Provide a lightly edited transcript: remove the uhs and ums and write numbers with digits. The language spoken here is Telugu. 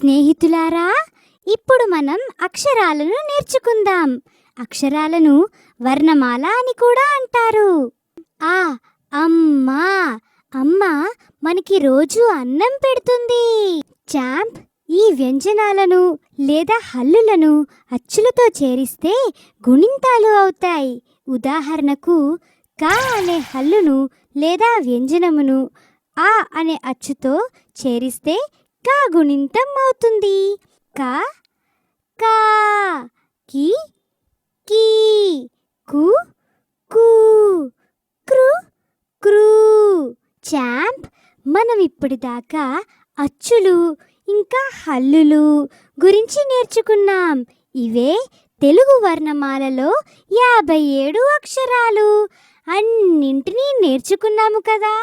స్నేహితులారా, ఇప్పుడు మనం అక్షరాలను నేర్చుకుందాం. అక్షరాలను వర్ణమాల అని కూడా అంటారు. ఆ అమ్మ అమ్మ మనకి రోజు అన్నం పెడుతుంది. చాంప్ ఈ వ్యంజనాలను లేదా హల్లులను అచ్చులతో చేరిస్తే గుణింతాలు అవుతాయి. ఉదాహరణకు క అనే హల్లును లేదా వ్యంజనమును ఆ అనే అచ్చుతో చేరిస్తే క గుణింతం అవుతుంది. క కా, కి కీ, కు కూ, క్రు క్రూ. చాంప్ మనం ఇప్పటిదాకా అచ్చులు ఇంకా హల్లులు గురించి నేర్చుకున్నాం. ఇవే తెలుగు వర్ణమాలలో 57 అక్షరాలు. అన్నింటినీ నేర్చుకున్నాము కదా.